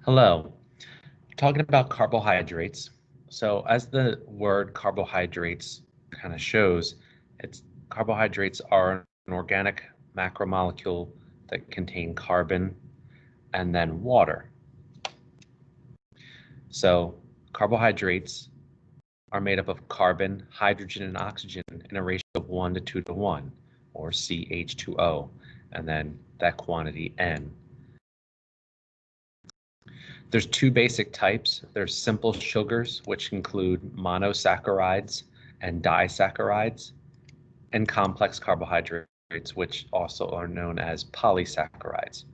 Hello, talking about carbohydrates. So as the word carbohydrates kind of shows, it's carbohydrates are an organic macromolecule that contain carbon and then water. So carbohydrates are made up of carbon, hydrogen, and oxygen in a ratio of 1 to 2 to 1, or CH2O, and then that quantity N. There's two basic types. There's simple sugars, which include monosaccharides and disaccharides, and complex carbohydrates, which also are known as polysaccharides.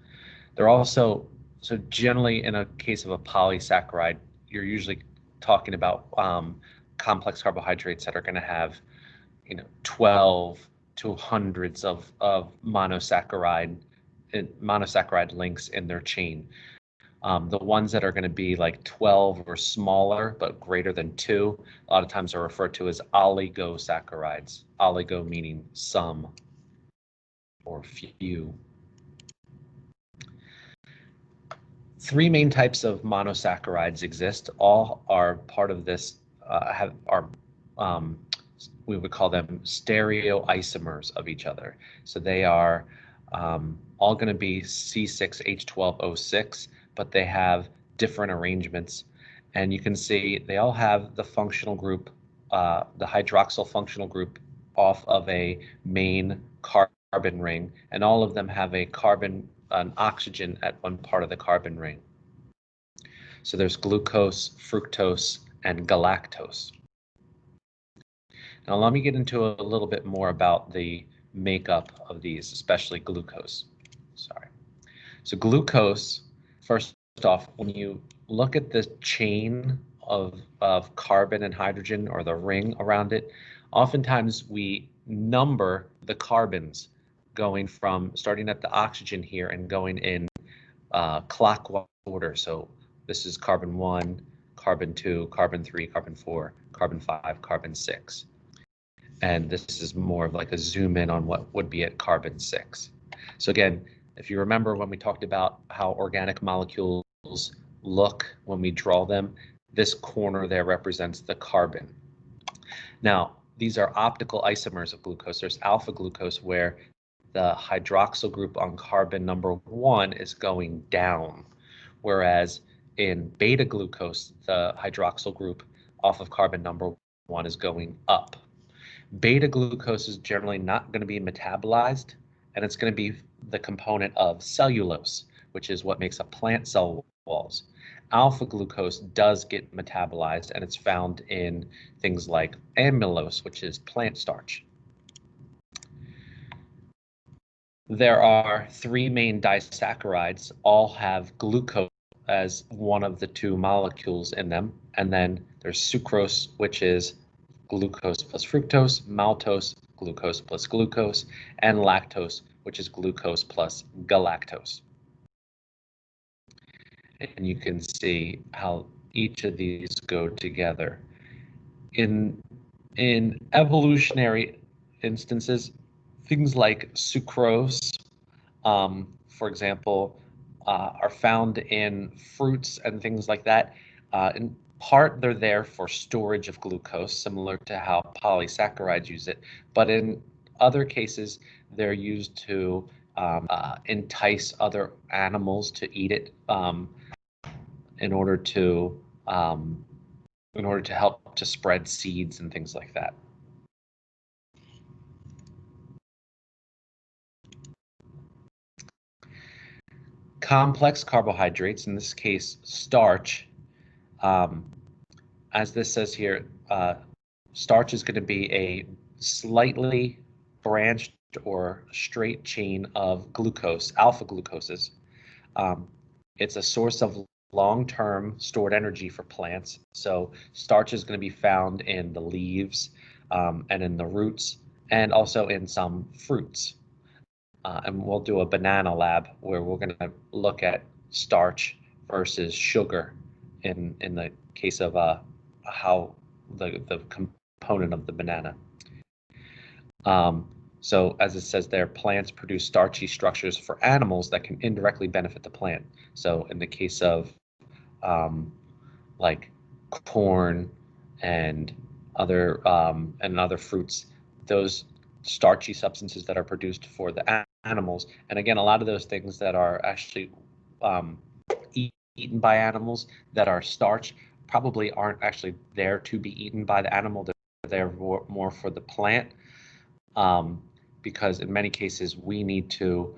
They're also, so generally in a case of a polysaccharide, you're usually talking about complex carbohydrates that are going to have, 12 to hundreds of monosaccharide links in their chain. The ones that are going to be like 12 or smaller, but greater than 2, a lot of times are referred to as oligosaccharides. Oligo meaning some or few. Three main types of monosaccharides exist. All are part of this, we would call them stereoisomers of each other. So they are all going to be C6H12O6, but they have different arrangements. And you can see they all have the functional group, the hydroxyl functional group off of a main carbon ring, and all of them have an oxygen at one part of the carbon ring. So there's glucose, fructose, and galactose. Now let me get into a little bit more about the makeup of these, especially glucose. So glucose, first off, when you look at the chain of carbon and hydrogen, or the ring around it, oftentimes we number the carbons going from starting at the oxygen here and going in clockwise order. So this is carbon 1, carbon 2, carbon 3, carbon 4, carbon 5, carbon 6. And this is more of like a zoom in on what would be at carbon 6. So again, if you remember when we talked about how organic molecules look when we draw them, this corner there represents the carbon. Now, these are optical isomers of glucose. There's alpha glucose, where the hydroxyl group on carbon number 1 is going down, whereas in beta glucose, the hydroxyl group off of carbon number 1 is going up. Beta glucose is generally not going to be metabolized, and it's going to be the component of cellulose, which is what makes up plant cell walls. Alpha glucose does get metabolized, and it's found in things like amylose, which is plant starch. There are three main disaccharides, all have glucose as one of the two molecules in them, and then there's sucrose, which is glucose plus fructose, maltose, glucose plus glucose, and lactose, which is glucose plus galactose. And you can see how each of these go together. In evolutionary instances, things like sucrose, for example, are found in fruits and things like that. In part, they're there for storage of glucose, similar to how polysaccharides use it, but in other cases, they're used to entice other animals to eat it, in order to help to spread seeds and things like that. Complex carbohydrates, in this case starch, as this says here, starch is going to be a slightly branched or straight chain of glucose, alpha glucoses. It's a source of long-term stored energy for plants. So starch is going to be found in the leaves, and in the roots, and also in some fruits. And we'll do a banana lab where we're going to look at starch versus sugar in the case of how the component of the banana. So as it says there, plants produce starchy structures for animals that can indirectly benefit the plant. So in the case of like corn and other fruits, those starchy substances that are produced for the animals. And again, a lot of those things that are actually um, eaten by animals that are starch probably aren't actually there to be eaten by the animal. They're there more for the plant, um, because in many cases we need to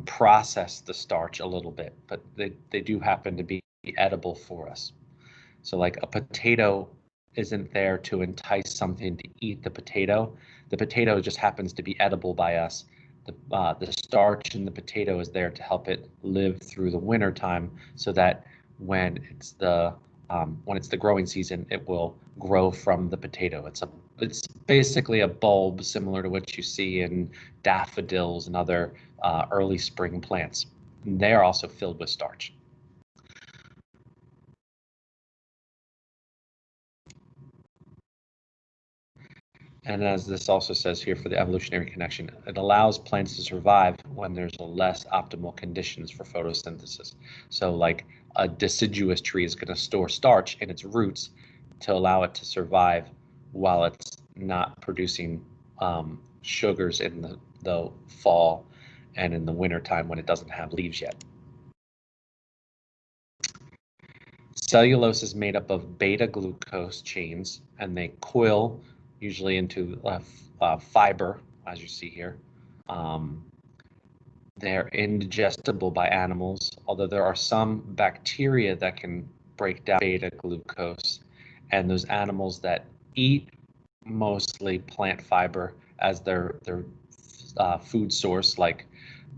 process the starch a little bit, but they do happen to be edible for us. So like a potato isn't there to entice something to eat the potato. The potato just happens to be edible by us. The starch in the potato is there to help it live through the winter time, so that when it's the growing season, it will grow from the potato. It's basically a bulb similar to what you see in daffodils and other early spring plants. And they are also filled with starch. And as this also says here for the evolutionary connection, it allows plants to survive when there's less optimal conditions for photosynthesis. So like a deciduous tree is going to store starch in its roots to allow it to survive while it's not producing sugars in the fall and in the winter time when it doesn't have leaves yet. Cellulose is made up of beta glucose chains, and they coil usually into fiber, as you see here. Um, they're indigestible by animals, although there are some bacteria that can break down beta glucose, and those animals that eat mostly plant fiber as their food source, like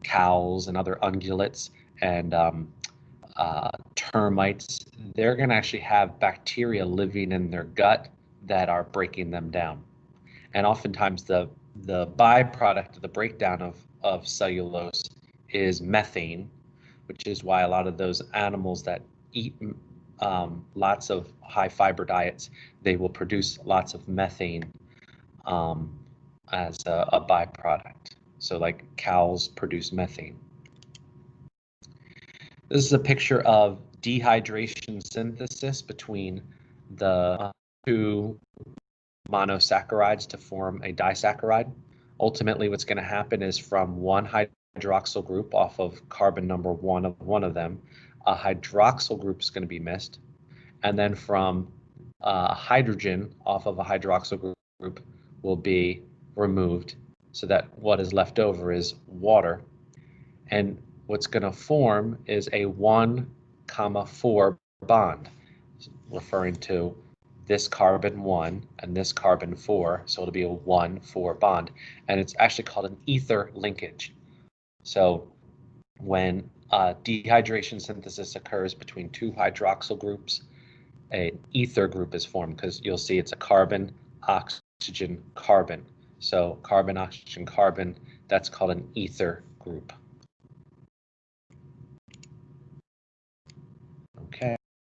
cows and other ungulates and termites, they're going to actually have bacteria living in their gut that are breaking them down. And oftentimes the byproduct of the breakdown of cellulose is methane, which is why a lot of those animals that eat lots of high fiber diets, they will produce lots of methane um, as a byproduct. So like cows produce methane. This is a picture of dehydration synthesis between the two monosaccharides to form a disaccharide. Ultimately, what's going to happen is from one hydroxyl group off of carbon number one of them, a hydroxyl group is going to be missed. And then from hydrogen off of a hydroxyl group will be removed, so that what is left over is water. And what's going to form is a 1,4 bond, referring to this carbon 1 and this carbon 4, so it'll be a 1,4 bond, and it's actually called an ether linkage. So when dehydration synthesis occurs between two hydroxyl groups, an ether group is formed, because you'll see it's a carbon, oxygen, carbon. So carbon, oxygen, carbon, that's called an ether group.